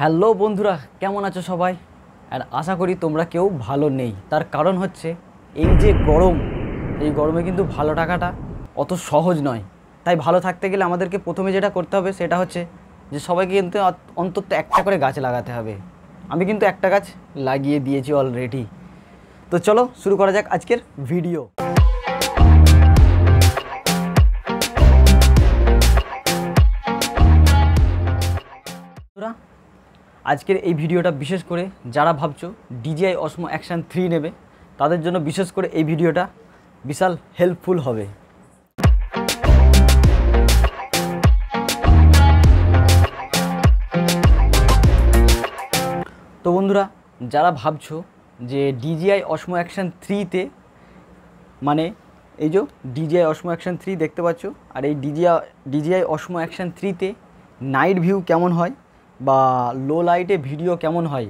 Hello বন্ধুরা, কেমন আছো সবাই? আর আশা করি তোমরা কেউ ভালো নেই। তার কারণ হচ্ছে এই যে গরম, এই গরমে কিন্তু ভালো থাকাটা অত সহজ নয়। তাই ভালো থাকতে গেলে আমাদেরকে প্রথমে যেটা করতে হবে সেটা হচ্ছে যে সবাইকে কিন্তু অন্তত একটা করে গাছ লাগাতে হবে। আমি কিন্তু একটা গাছ লাগিয়ে দিয়েছি অলরেডি। তো চলো শুরু করা যাক আজকের ভিডিও। আজকের এই ভিডিওটা বিশেষ করে যারা ভাবছো DJI Osmo Action 3 নেবে তাদের জন্য বিশেষ করে এই ভিডিওটা বিশাল হেল্পফুল হবে। তো বন্ধুরা, যারা ভাবছো যে DJI Osmo Action 3 তে মানে এই যে DJI Osmo Action 3 দেখতে পাচ্ছ, আর এই DJI Osmo Action 3-তে নাইট ভিউ কেমন হয় বা লো লাইটে ভিডিও কেমন হয়,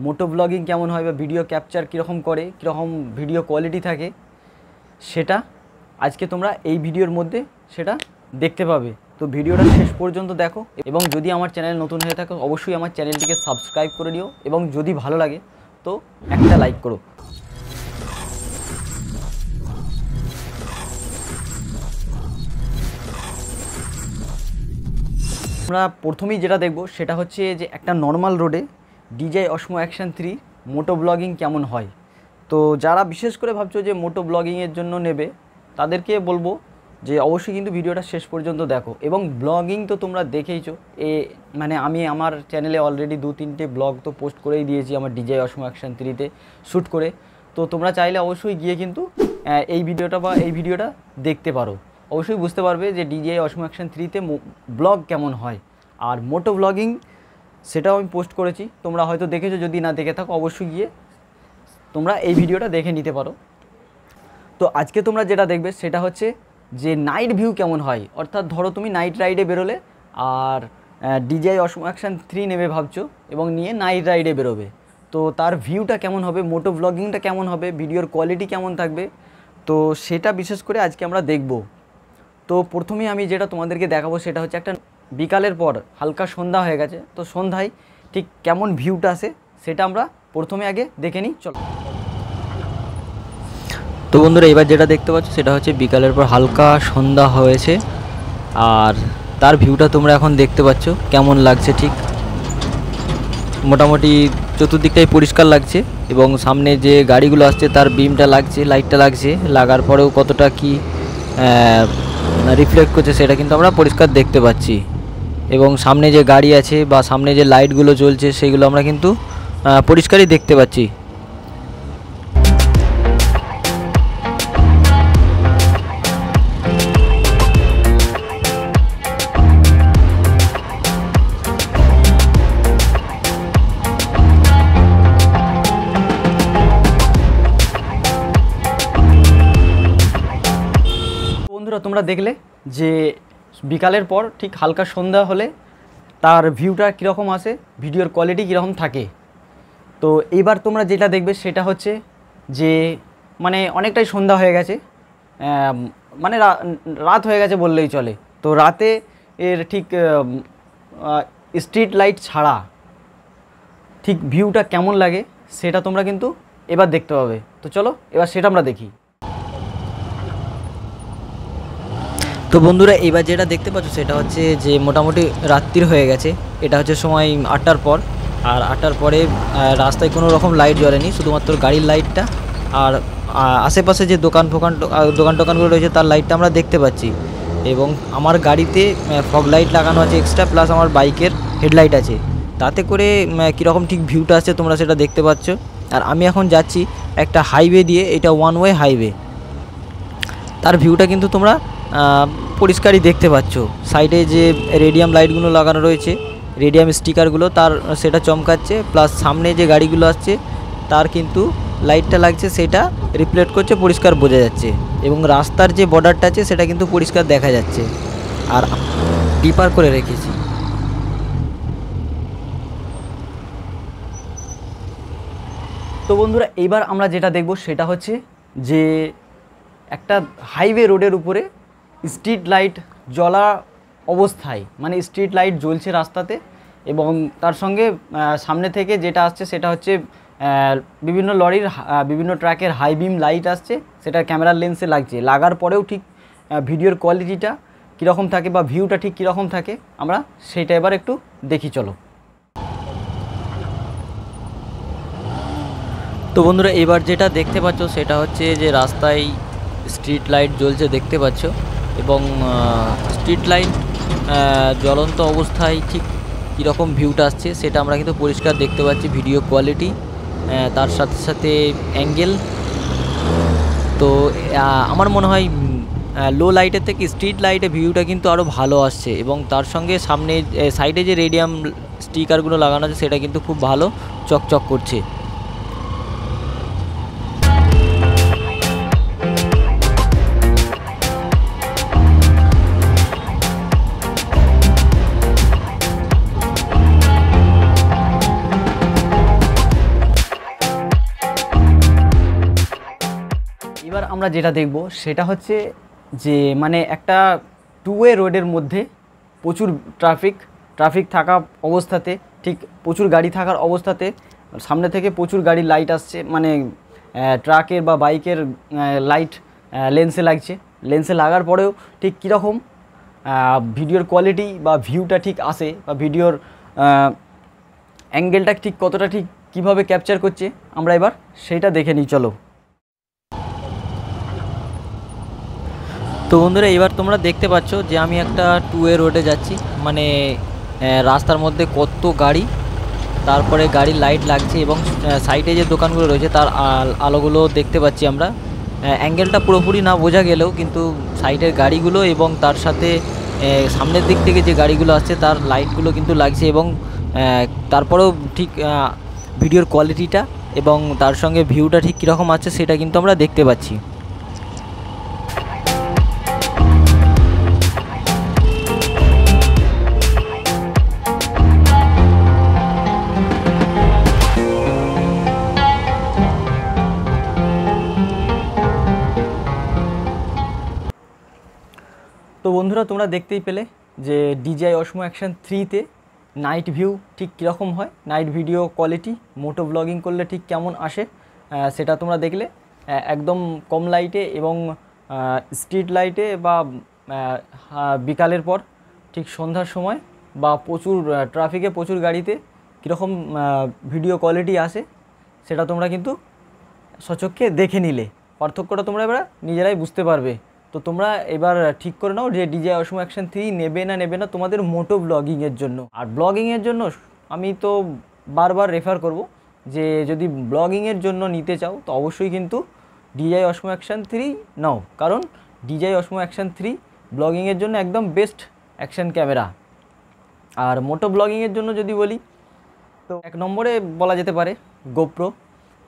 মোটো ব্লগিং কেমন হয় বা ভিডিও ক্যাপচার কীরকম করে, কীরকম ভিডিও কোয়ালিটি থাকে, সেটা আজকে তোমরা এই ভিডিওর মধ্যে সেটা দেখতে পাবে। তো ভিডিওটা শেষ পর্যন্ত দেখো, এবং যদি আমার চ্যানেল নতুন হয়ে থাকো অবশ্যই আমার চ্যানেলটিকে সাবস্ক্রাইব করে নিও, এবং যদি ভালো লাগে তো একটা লাইক করো। আমরা প্রথমেই যেটা দেখব সেটা হচ্ছে যে একটা নর্মাল রোডে DJI Osmo Action 3 মোটো ব্লগিং কেমন হয়। তো যারা বিশেষ করে ভাবছো যে মোটো ব্লগিংয়ের জন্য নেবে তাদেরকে বলবো যে অবশ্যই কিন্তু ভিডিওটা শেষ পর্যন্ত দেখো। এবং ব্লগিং তো তোমরা দেখেইছো, মানে আমি আমার চ্যানেলে অলরেডি 2-3টে ব্লগ তো পোস্ট করেই দিয়েছি আমার DJI Osmo Action 3-তে শ্যুট করে। তো তোমরা চাইলে অবশ্যই গিয়ে কিন্তু এই ভিডিওটা দেখতে পারো। অবশ্যই বুঝতে পারবে যে DJI Osmo Action 3-তে ব্লগ কেমন হয়। আর মোটো ব্লগিং সেটাও আমি পোস্ট করেছি, তোমরা হয়তো দেখেছো, যদি না দেখে থাকো অবশ্যই গিয়ে তোমরা এই ভিডিওটা দেখে নিতে পারো। তো আজকে তোমরা যেটা দেখবে সেটা হচ্ছে যে নাইট ভিউ কেমন হয়। অর্থাৎ ধরো তুমি নাইট রাইডে বেরোলে আর DJI Osmo Action 3 নেবে ভাবছো এবং নিয়ে নাইট রাইডে বেরোবে, তো তার ভিউটা কেমন হবে, মোটো ব্লগিংটা কেমন হবে, ভিডিওর কোয়ালিটি কেমন থাকবে, তো সেটা বিশেষ করে আজকে আমরা দেখব। তো প্রথমেই আমি যেটা তোমাদেরকে দেখাবো সেটা হচ্ছে একটা বিকালের পর হালকা সন্ধ্যা হয়ে গেছে, তো সন্ধ্যায় ঠিক কেমন ভিউটা আসে সেটা আমরা প্রথমে আগে দেখে নিই। চলো। তো বন্ধুরা, এবার যেটা দেখতে পাচ্ছ সেটা হচ্ছে বিকালের পর হালকা সন্ধ্যা হয়েছে, আর তার ভিউটা তোমরা এখন দেখতে পাচ্ছ কেমন লাগছে। ঠিক মোটামুটি চতুর্দিকটাই পরিষ্কার লাগছে, এবং সামনে যে গাড়িগুলো আসছে তার বিমটা লাগছে, লাইটটা লাগছে, লাগার পরেও কতটা কি রিফ্লেক্ট করছে সেটা কিন্তু আমরা পরিষ্কার দেখতে পাচ্ছি। এবং সামনে যে গাড়ি আছে বা সামনে যে লাইটগুলো জ্বলছে সেগুলো আমরা কিন্তু পরিষ্কারই দেখতে পাচ্ছি। বন্ধুরা, তোমরা দেখলে যে বিকালের পর ঠিক হালকা সন্ধ্যা হলে তার ভিউটা কীরকম আসে, ভিডিওর কোয়ালিটি কীরকম থাকে। তো এইবার তোমরা যেটা দেখবে সেটা হচ্ছে যে মানে অনেকটাই সন্ধ্যা হয়ে গেছে, মানে রাত হয়ে গেছে বললেই চলে। তো রাতে এর ঠিক স্ট্রিট লাইট ছাড়া ঠিক ভিউটা কেমন লাগে সেটা তোমরা কিন্তু এবার দেখতে পাবে। তো চলো এবার সেটা আমরা দেখি। তো বন্ধুরা, এবার যেটা দেখতে পাচ্ছ সেটা হচ্ছে যে মোটামুটি রাত্রির হয়ে গেছে, এটা হচ্ছে সময় 8টার পর। আর 8টার পরে রাস্তায় কোনো রকম লাইট জ্বলেনি, শুধুমাত্র গাড়ির লাইটটা আর আশেপাশে যে দোকানগুলো রয়েছে তার লাইটটা আমরা দেখতে পাচ্ছি। এবং আমার গাড়িতে ফগ লাইট লাগানো আছে এক্সট্রা, প্লাস আমার বাইকের হেডলাইট আছে, তাতে করে কীরকম ঠিক ভিউটা আসছে তোমরা সেটা দেখতে পাচ্ছ। আর আমি এখন যাচ্ছি একটা হাইওয়ে দিয়ে, এটা ওয়ান ওয়ে হাইওয়ে, তার ভিউটা কিন্তু তোমরা পরিষ্কারই দেখতে পাচ্ছ। সাইডে যে রেডিয়াম লাইটগুলো লাগানো রয়েছে, রেডিয়াম স্টিকারগুলো, তার সেটা চমকাচ্ছে, প্লাস সামনে যে গাড়িগুলো আসছে তার কিন্তু লাইটটা লাগছে, সেটা রিফ্লেক্ট করছে, পরিষ্কার বোঝা যাচ্ছে। এবং রাস্তার যে বর্ডারটা আছে সেটা কিন্তু পরিষ্কার দেখা যাচ্ছে, আর ডিপার করে রেখেছি। তো বন্ধুরা, এইবার আমরা যেটা দেখব সেটা হচ্ছে যে একটা হাইওয়ে রোডের উপরে স্ট্রিট লাইট জ্বলা অবস্থায়, মানে স্ট্রিট লাইট জ্বলছে রাস্তাতে, এবং তার সঙ্গে সামনে থেকে যেটা আসছে সেটা হচ্ছে বিভিন্ন লরির বিভিন্ন ট্রাকের হাই বিম লাইট আসছে, সেটা ক্যামেরার লেন্সে লাগছে। লাগার পরেও ঠিক ভিডিওর কোয়ালিটিটা কীরকম থাকে বা ভিউটা ঠিক কীরকম থাকে আমরা সেইটা এবার একটু দেখি চলো। তো বন্ধুরা, এবার যেটা দেখতে পাচ্ছ সেটা হচ্ছে যে রাস্তায় স্ট্রিট লাইট জ্বলছে দেখতে পাচ্ছ, এবং স্ট্রিট লাইট জ্বলন্ত অবস্থায় ঠিক কীরকম ভিউটা আসছে সেটা আমরা কিন্তু পরিষ্কার দেখতে পাচ্ছি। ভিডিও কোয়ালিটি তার সাথে সাথে অ্যাঙ্গেল, তো আমার মনে হয় লো লাইটের থেকে স্ট্রিট লাইটে ভিউটা কিন্তু আরও ভালো আসছে, এবং তার সঙ্গে সামনে সাইডে যে রেডিয়াম স্টিকারগুলো লাগানো আছে সেটা কিন্তু খুব ভালো চকচক করছে। এবার আমরা যেটা দেখব সেটা হচ্ছে যে মানে একটা টু ওয়ে রোডের মধ্যে প্রচুর ট্রাফিক থাকা অবস্থাতে, ঠিক প্রচুর গাড়ি থাকার অবস্থাতে সামনে থেকে প্রচুর গাড়ির লাইট আসছে, মানে ট্রাকের বা বাইকের লাইট লেন্সে লাগছে। লেন্সে লাগার পরেও ঠিক কীরকম ভিডিওর কোয়ালিটি বা ভিউটা ঠিক আসে, বা ভিডিওর অ্যাঙ্গেলটা ঠিক কতটা ঠিক কীভাবে ক্যাপচার করছে আমরা এবার সেইটা দেখে নিই চলো। তো বন্ধুরা, এবার তোমরা দেখতে পাচ্ছ যে আমি একটা টু ওয়ে রোডে যাচ্ছি, মানে রাস্তার মধ্যে কত গাড়ি, তারপরে গাড়ির লাইট লাগছে, এবং সাইডে যে দোকানগুলো রয়েছে তার আলোগুলো দেখতে পাচ্ছি আমরা। অ্যাঙ্গেলটা পুরোপুরি না বোঝা গেলেও কিন্তু সাইডের গাড়িগুলো এবং তার সাথে সামনের দিক থেকে যে গাড়িগুলো আসছে তার লাইটগুলো কিন্তু লাগছে, এবং তারপরেও ঠিক ভিডিওর কোয়ালিটিটা এবং তার সঙ্গে ভিউটা ঠিক কীরকম আছে সেটা কিন্তু আমরা দেখতে পাচ্ছি। তো বন্ধুরা, তোমরা দেখতেই পেলে যে DJI Osmo Action 3তে নাইট ভিউ ঠিক কীরকম হয়, নাইট ভিডিও কোয়ালিটি মোটো ব্লগিং করলে ঠিক কেমন আসে সেটা তোমরা দেখলে। একদম কম লাইটে এবং স্ট্রিট লাইটে বা বিকালের পর ঠিক সন্ধ্যার সময় বা প্রচুর ট্রাফিকে প্রচুর গাড়িতে কীরকম ভিডিও কোয়ালিটি আসে সেটা তোমরা কিন্তু সচক্ষে দেখে নিলে পার্থক্যটা তোমরা এবার নিজেরাই বুঝতে পারবে। তো তোমরা এবার ঠিক করে নাও যে DJI Osmo Action 3 নেবে না তোমাদের মোটো ব্লগিংয়ের জন্য। আর ব্লগিংয়ের জন্য আমি তো বারবার রেফার করব যে যদি ব্লগিংয়ের জন্য নিতে চাও তো অবশ্যই কিন্তু DJI Osmo Action 3 নাও, কারণ DJI Osmo Action 3 ব্লগিংয়ের জন্য একদম বেস্ট অ্যাকশন ক্যামেরা। আর মোটো ব্লগিংয়ের জন্য যদি বলি তো এক নম্বরে বলা যেতে পারে গোপ্রো,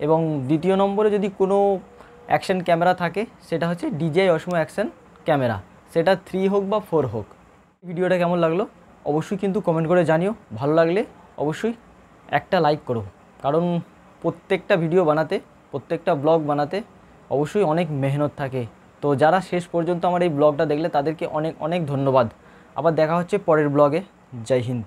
এবং দ্বিতীয় নম্বরে যদি কোনো অ্যাকশন ক্যামেরা থাকে সেটা হচ্ছে DJI Osmo Action ক্যামেরা, সেটা 3 হোক বা 4 হোক। ভিডিওটা কেমন লাগলো অবশ্যই কিন্তু কমেন্ট করে জানিও। ভালো লাগলে অবশ্যই একটা লাইক করো, কারণ প্রত্যেকটা ভিডিও বানাতে, প্রত্যেকটা ব্লগ বানাতে অবশ্যই অনেক মেহনত থাকে। তো যারা শেষ পর্যন্ত আমার এই ব্লগটা দেখলে তাদেরকে অনেক অনেক ধন্যবাদ। আবার দেখা হচ্ছে পরের ব্লগে। জয় হিন্দ।